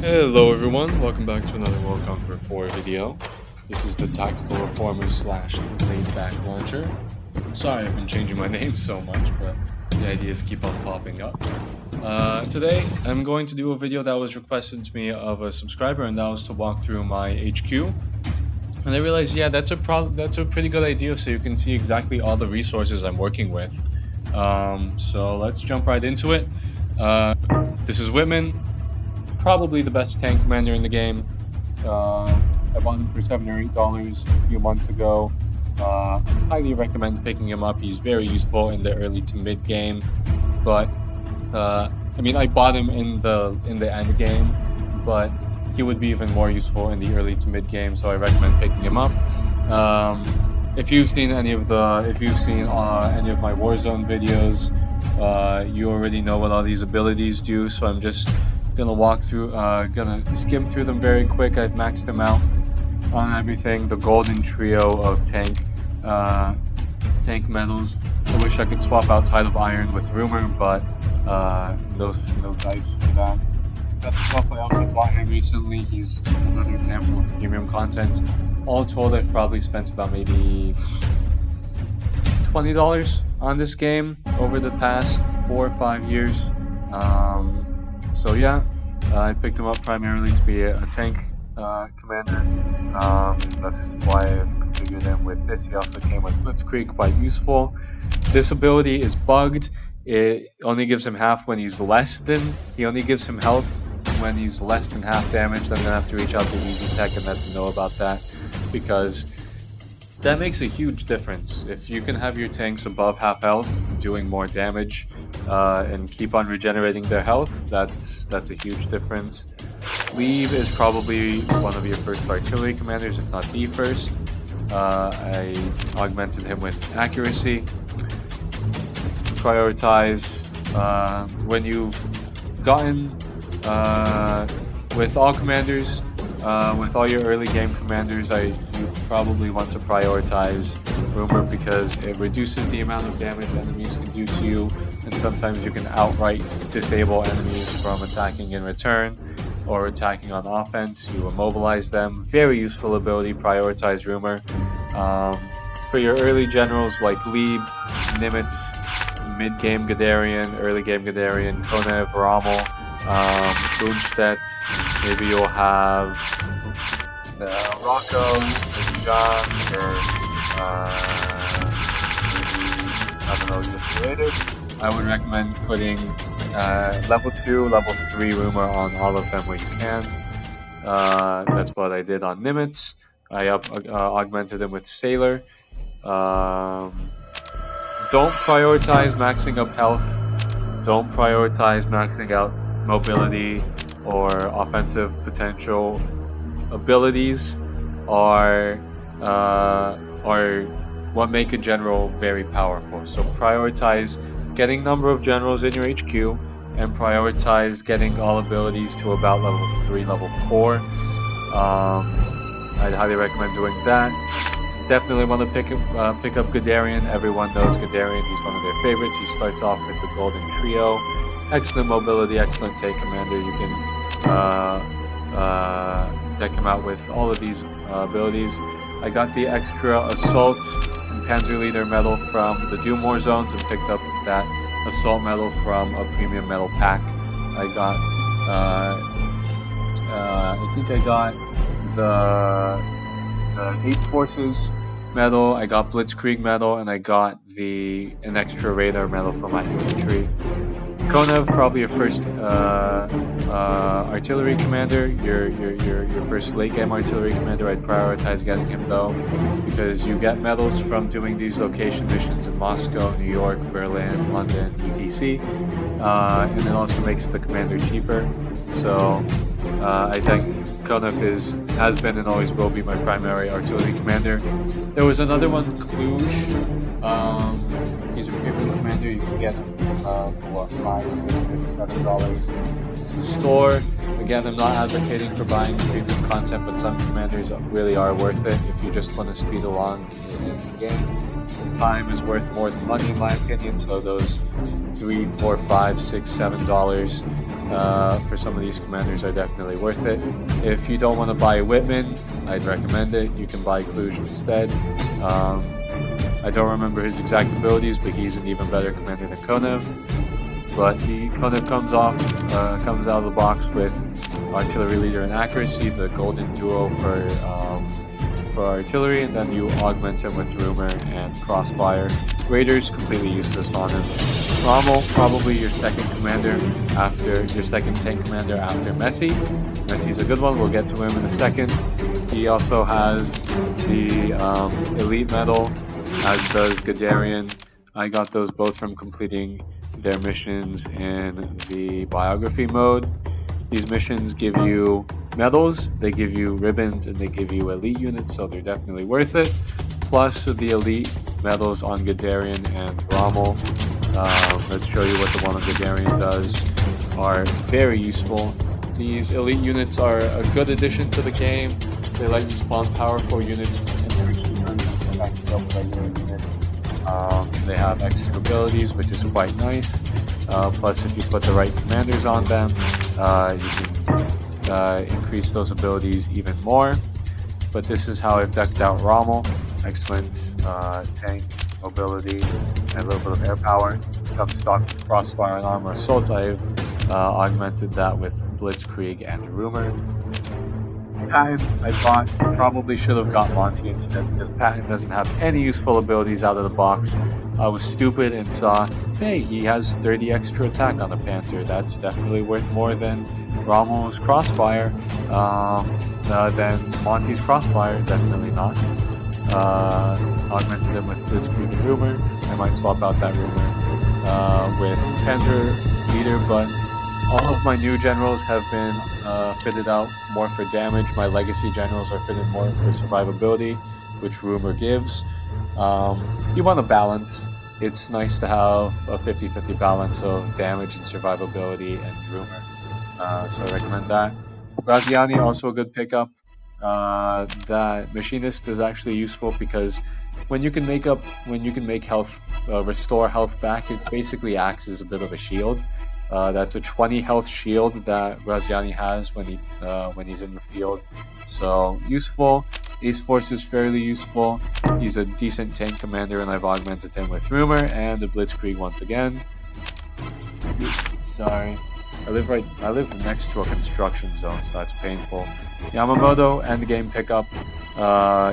Hello everyone, welcome back to another World Conqueror 4 video. This is the Tactical Reformer slash Laid Back Launcher. Sorry I've been changing my name so much, but the ideas keep on popping up. Today I'm going to do a video that was requested to me of a subscriber, and that was to walk through my HQ. And I realized, yeah, that's a pretty good idea, so you can see exactly all the resources I'm working with. So let's jump right into it. This is Whitman. Probably the best tank commander in the game. I bought him for $7 or $8 a few months ago. Highly recommend picking him up. He's very useful in the early to mid game, but I mean, I bought him in the end game, but he would be even more useful in the early to mid game. So I recommend picking him up. If you've seen any of my Warzone videos, you already know what all these abilities do. So I'm just gonna gonna skim through them very quick. I've maxed them out on everything. The golden trio of tank medals. I wish I could swap out Tide of Iron with Rumor, but no dice for that. Got the stuff I also bought him recently. He's another example of premium content. All told, I've probably spent about maybe $20 on this game over the past 4 or 5 years. So yeah, I picked him up primarily to be a tank commander. That's why I've configured him with this. He also came with Blitzkrieg, quite useful. This ability is bugged. It only gives him half when he's he only gives him health when he's less than half damaged. I'm gonna have to reach out to Easy Tech and let them know about that, because that makes a huge difference. If you can have your tanks above half health doing more damage and keep on regenerating their health, that's a huge difference. Leave is probably one of your first artillery commanders, if not the first. I augmented him with accuracy. Prioritize when you've gotten with all commanders, with all your early game commanders, you probably want to prioritize Rumor, because it reduces the amount of damage enemies can do to you, and sometimes you can outright disable enemies from attacking in return or attacking on offense. You immobilize them. Very useful ability, prioritize Rumor. For your early generals like Lieb, Nimitz, mid-game Guderian, early-game Guderian, Konev, Rommel, Boonstedt, maybe you'll have Rocco, maybe John, or I don't know, just related. I would recommend putting level 2, level 3 Rumor on all of them where you can. That's what I did on Nimitz. I augmented him with Sailor. Don't prioritize maxing up health. Don't prioritize maxing out mobility or offensive potential. Abilities are what make a general very powerful. So prioritize getting number of generals in your HQ, and prioritize getting all abilities to about level 3, level 4. I'd highly recommend doing that. Definitely want to pick up Guderian. Everyone knows Guderian. He's one of their favorites. He starts off with the golden trio. Excellent mobility, excellent tank commander. You can deck him out with all of these abilities. I got the extra assault and panzer leader medal from the Doom War zones, and picked up that assault medal from a premium medal pack. I got I think I got the Ace Forces medal, I got Blitzkrieg medal, and I got an extra radar medal for my infantry. Konev, probably your first artillery commander, your first late game artillery commander. I'd prioritize getting him though, because you get medals from doing these location missions in Moscow, New York, Berlin, London, etc. And it also makes the commander cheaper. So I think Konev has been and always will be my primary artillery commander. There was another one, Cluj. He's a premium commander. You can get him for what, $5, $6, maybe $7. Store, again, I'm not advocating for buying premium content, but some commanders really are worth it if you just want to speed along in the game. Time is worth more than money in my opinion, so those $3, $4, $5, $6, $7 for some of these commanders are definitely worth it. If you don't want to buy Whitman, I'd recommend it. You can buy Cluj instead. I don't remember his exact abilities, but he's an even better commander than Konev. But Konev comes out of the box with Artillery Leader and Accuracy, the golden duo for artillery, and then you augment him with Rumor and Crossfire. Raiders, completely useless on him. Rommel, probably your second tank commander after Messi. Messi's a good one, we'll get to him in a second. He also has the elite medal, as does Guderian. I got those both from completing their missions in the biography mode. These missions give you medals, they give you ribbons, and they give you elite units, so they're definitely worth it. Plus the elite medals on Guderian and Rommel. Let's show you what the one on Guderian does. Are very useful. These elite units are a good addition to the game. They let you spawn powerful units and back up regular units. They have extra abilities, which is quite nice. Plus, if you put the right commanders on them, you can increase those abilities even more. But this is how I've decked out Rommel. Excellent tank mobility and a little bit of air power. Comes stock with Crossfire and Armor Assault. I've augmented that with Blitzkrieg and Rumor. Patton, I thought probably should have got Monty instead, because Patton doesn't have any useful abilities out of the box. I was stupid and saw, hey, he has 30 extra attack on the Panther. That's definitely worth more than Rommel's Crossfire. Than Monty's Crossfire, definitely not. Augmented him with Blitzkrieg and Rumor. I might swap out that Rumor with Panther Leader, but all of my new generals have been fitted out more for damage. My legacy generals are fitted more for survivability, which Rumor gives. You want a balance. It's nice to have a 50-50 balance of damage and survivability and Rumor. So I recommend that. Graziani, also a good pickup. That Machinist is actually useful because when you can make health, restore health back, it basically acts as a bit of a shield. That's a 20 health shield that Graziani has when he's in the field. So useful. Ace Force is fairly useful. He's a decent tank commander, and I've augmented him with Rumor and a Blitzkrieg once again. Sorry. I live next to a construction zone, so that's painful. Yamamoto, endgame pickup.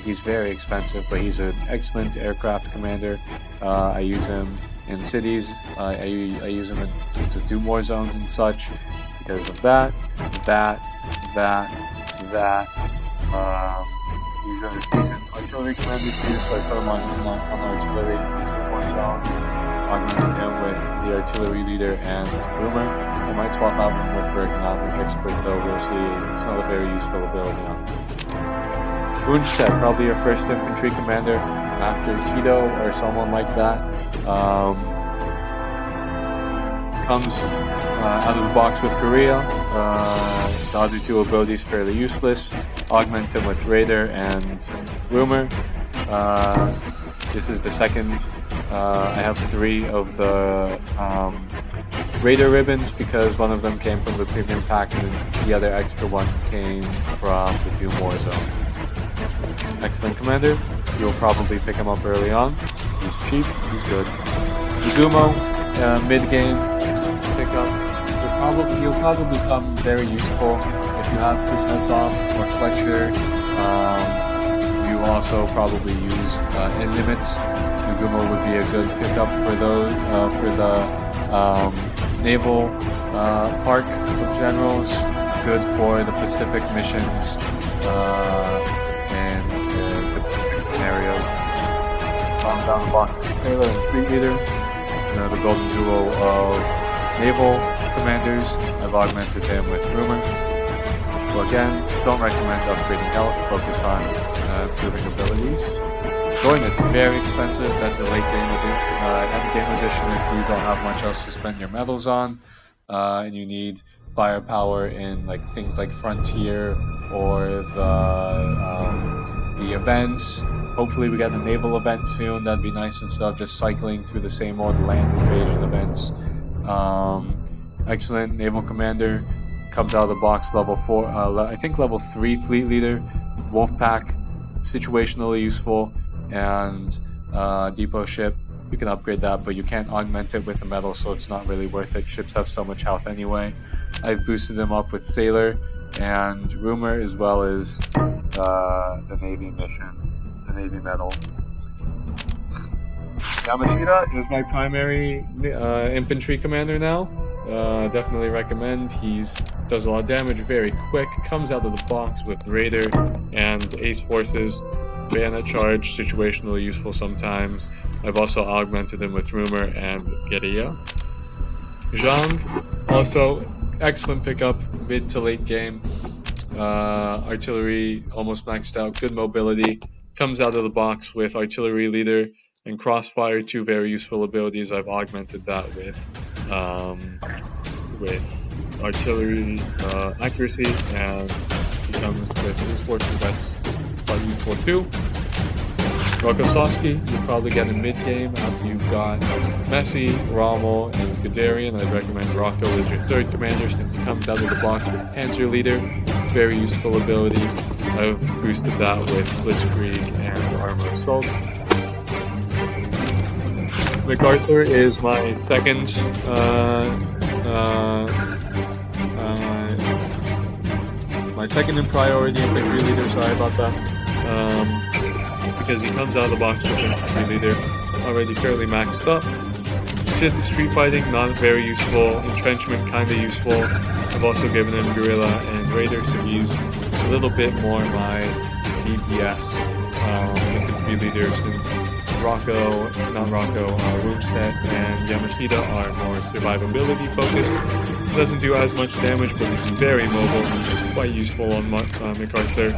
He's very expensive, but he's an excellent aircraft commander. I use him in cities. I use him to do more zones and such because of that. He's a decent artillery commander too, so I put him on artillery into one zone. Augmented him with the artillery leader and Rumor. I might swap out Rumor for economic expert, though we'll see. It's not a very useful ability on him. Rundstedt, probably your first infantry commander after Tito or someone like that. Comes out of the box with Korea. The other two abilities fairly useless. Augment him with Raider and Rumor. This is the second. I have 3 of the Raider ribbons because one of them came from the premium pack and the other extra one came from the Doom Warzone. Excellent commander. You'll probably pick him up early on. He's cheap. He's good. Ugumo, mid-game pickup. He'll probably become very useful if you have Kuznetsov or Fletcher. You also probably use in limits. Ugumo would be a good pickup for those for the naval park of generals. Good for the Pacific missions and the Pacific scenarios. Down the box, Sailor and Fleet Leader. The golden duo of naval commanders. I've augmented him with Rumor. So again, don't recommend upgrading health. Focus on improving abilities. Join, it's very expensive. That's a late game end game edition if you don't have much else to spend your medals on, and you need firepower in like things like Frontier or the events. Hopefully we get a naval event soon. That'd be nice instead of just cycling through the same old land invasion events. Excellent naval commander, comes out of the box level 4, I think level 3 fleet leader, Wolfpack, situationally useful, and depot ship. You can upgrade that, but you can't augment it with a medal, so it's not really worth it. Ships have so much health anyway. I've boosted them up with Sailor and Rumor, as well as the Navy mission, the Navy medal. Yamashita is my primary infantry commander now. Definitely recommend. He's does a lot of damage, very quick, comes out of the box with Raider and Ace Forces, bayonet charge, situationally useful sometimes. I've also augmented him with Rumor and Guerilla. Zhang, also excellent pickup, mid to late game. Artillery almost maxed out, good mobility, comes out of the box with Artillery Leader and Crossfire, two very useful abilities. I've augmented that with artillery accuracy, and he comes with his forces. That's quite useful too. Rokossovsky, you probably get in mid-game after you've got Messi, Rommel, and Guderian. I'd recommend Rocco as your third commander since he comes out of the box with Panzer Leader. Very useful ability. I've boosted that with Blitzkrieg and Armor Assault. MacArthur is my second in priority infantry leader. Sorry about that. Because he comes out of the box with infantry leader, already fairly maxed up. Street fighting, not very useful. Entrenchment, kind of useful. I've also given him Guerrilla and Raider, so he's a little bit more my DPS infantry leader, since Rundstedt and Yamashita are more survivability focused. Doesn't do as much damage, but he's very mobile, quite useful on MacArthur.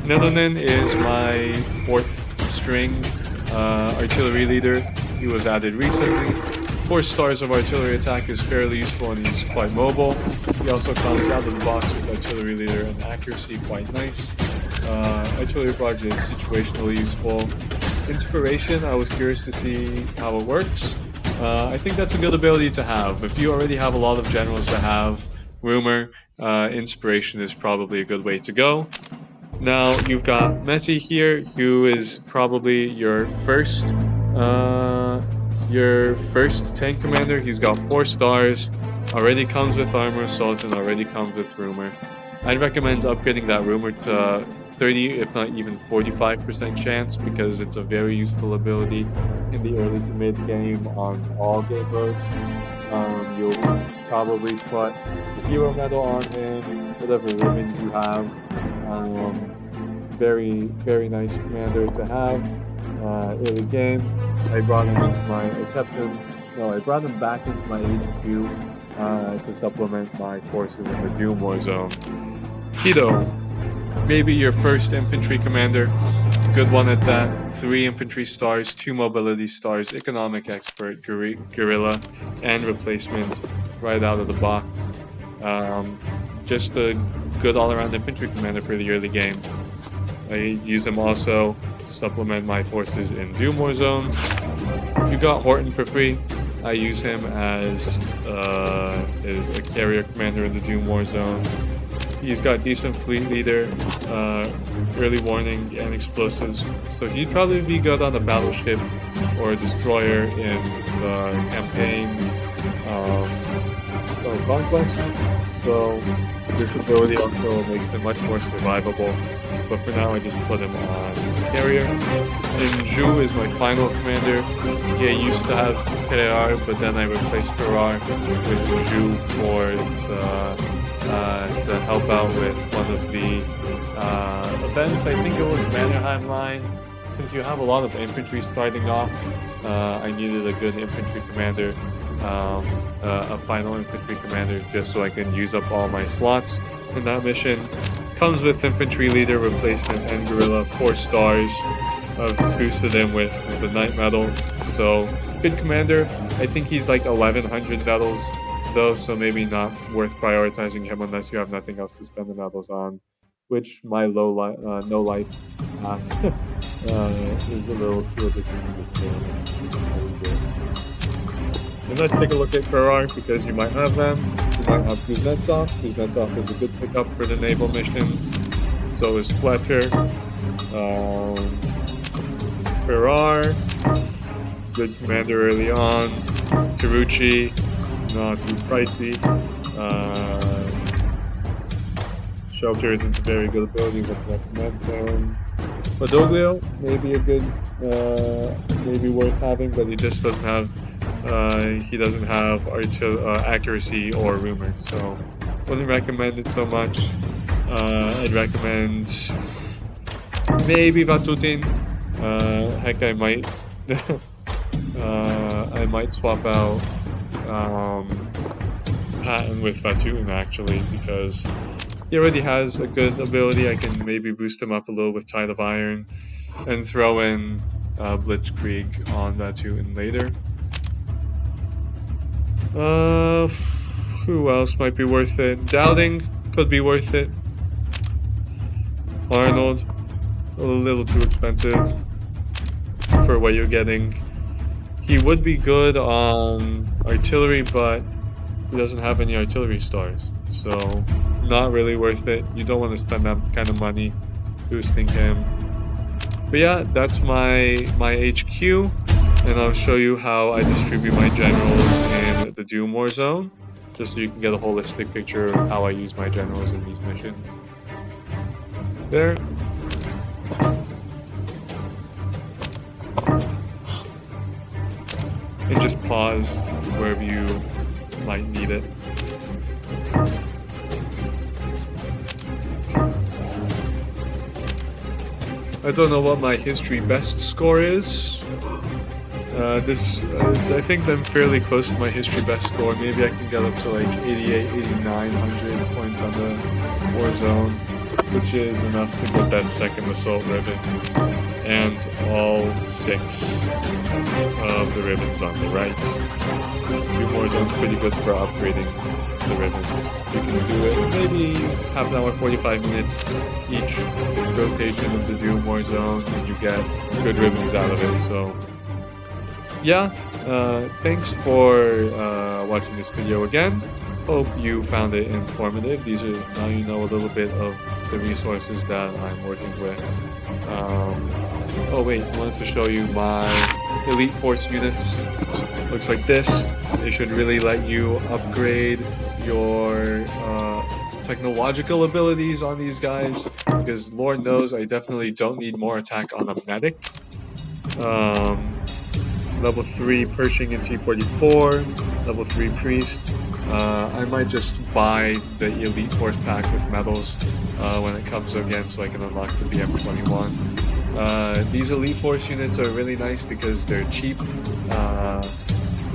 Nelonin is my fourth string artillery leader. He was added recently. 4 stars of artillery attack is fairly useful, and he's quite mobile. He also comes out of the box with artillery leader and accuracy, quite nice. Artillery barrage is situationally useful. Inspiration, I was curious to see how it works. I think that's a good ability to have. If you already have a lot of generals to have Rumor, Inspiration is probably a good way to go. Now you've got Messi here, who is probably your first tank commander. He's got 4 stars, already comes with Armor Assault, and already comes with Rumor. I'd recommend upgrading that Rumor to 30, if not even 45% chance, because it's a very useful ability in the early to mid game on all game modes. You'll probably put the hero medal on him, whatever ribbons you have. Very, very nice commander to have early game. I brought him back into my HQ to supplement my forces in the Doom Warzone. Tito, maybe your first infantry commander, good one at that. 3 infantry stars, 2 mobility stars, economic expert, guerrilla, and replacement right out of the box. Just a good all-around infantry commander for the early game. I use him also to supplement my forces in Doom Warzones. You got Horton for free. I use him as a carrier commander in the Doom Warzone. He's got decent fleet leader, early warning, and explosives, so he'd probably be good on a battleship or a destroyer in the campaigns of Conquest. So this ability also makes him much more survivable, but for now I just put him on carrier. And Zhu is my final commander. He used to have Ferrar, but then I replaced Ferrar with Zhu for to help out with one of the events. I think it was Mannerheim Line. Since you have a lot of infantry starting off, I needed a good infantry commander, a final infantry commander, just so I can use up all my slots in that mission. Comes with infantry leader, replacement, and guerrilla, 4 stars. I've boosted him with the Knight medal, so good commander. I think he's like 1100 medals though, so maybe not worth prioritizing him unless you have nothing else to spend the medals on, which my no life pass is a little too addicted to this game. And let's take a look at Ferrar, because you might have them. You might have Kuznetsov. Kuznetsov is a good pickup for the naval missions. So is Fletcher. Ferrar, good commander early on. Tarucci, not too pricey. Shelter isn't a very good ability, but recommend him. Badoglio, maybe a good, maybe worth having, but he just doesn't have, accuracy or rumors, so wouldn't recommend it so much. I'd recommend maybe Vatutin. Heck, I might, I might swap out Patton with Vatutin actually, because he already has a good ability. I can maybe boost him up a little with Tide of Iron and throw in Blitzkrieg on Vatutin later. Who else might be worth it? Dowding could be worth it. Arnold, a little too expensive for what you're getting. He would be good on artillery, but he doesn't have any artillery stars, so not really worth it. You don't want to spend that kind of money boosting him. But yeah, that's my HQ, and I'll show you how I distribute my generals in the Doom Warzone, just so you can get a holistic picture of how I use my generals in these missions. There. And just pause wherever you might need it. I don't know what my history best score is. I think I'm fairly close to my history best score. Maybe I can get up to like 88, 8900 points on the Warzone, which is enough to get that second assault ribbon and all 6 of the ribbons on the right. Doom Warzone's pretty good for upgrading the ribbons. You can do it maybe half an hour, 45 minutes each rotation of the Doom Warzone, and you get good ribbons out of it. So yeah, thanks for watching this video again. Hope you found it informative. These are, now you know a little bit of the resources that I'm working with. Oh wait, I wanted to show you my Elite Force units. Looks like this. They should really let you upgrade your technological abilities on these guys, because Lord knows I definitely don't need more attack on a medic. Level 3 Pershing and T-44, level 3 Priest. I might just buy the Elite Force pack with medals when it comes again, so I can unlock the BM21. These Elite Force units are really nice because they're cheap,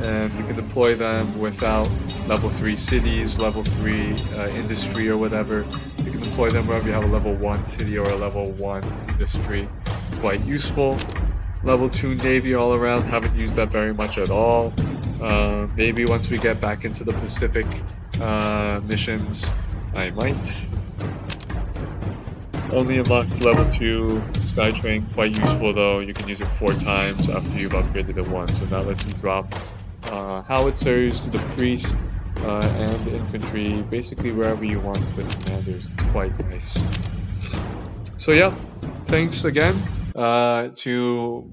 and you can deploy them without level 3 cities, level 3 industry or whatever. You can deploy them wherever you have a level 1 city or a level 1 industry. Quite useful. Level 2 Navy all around, haven't used that very much at all. Maybe once we get back into the Pacific missions, I might. Only unlocked level 2 Skytrain, quite useful though. You can use it 4 times after you've upgraded it once, and that lets you drop howitzers, the Priest, and infantry, basically wherever you want with commanders. It's quite nice. So yeah, thanks again to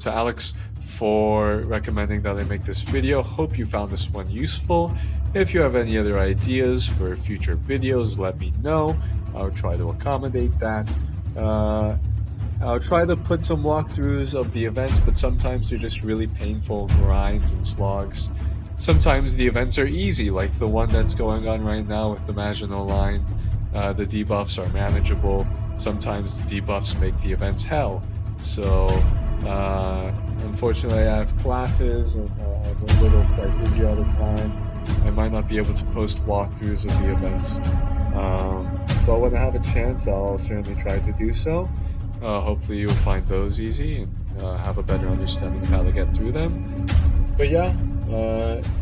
Alex for recommending that I make this video. Hope you found this one useful. If you have any other ideas for future videos, let me know. I'll try to accommodate that. I'll try to put some walkthroughs of the events, but sometimes they're just really painful grinds and slogs. Sometimes the events are easy, like the one that's going on right now with the Maginot Line. The debuffs are manageable. Sometimes the debuffs make the events hell. So unfortunately I have classes and I'm a little quite busy all the time. I might not be able to post walkthroughs of the events. But when I have a chance, I'll certainly try to do so. Hopefully you'll find those easy and have a better understanding of how to get through them. But yeah,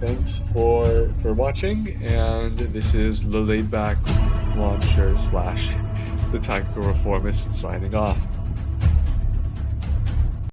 thanks for watching, and this is the laid back launcher slash the tactical reformist signing off.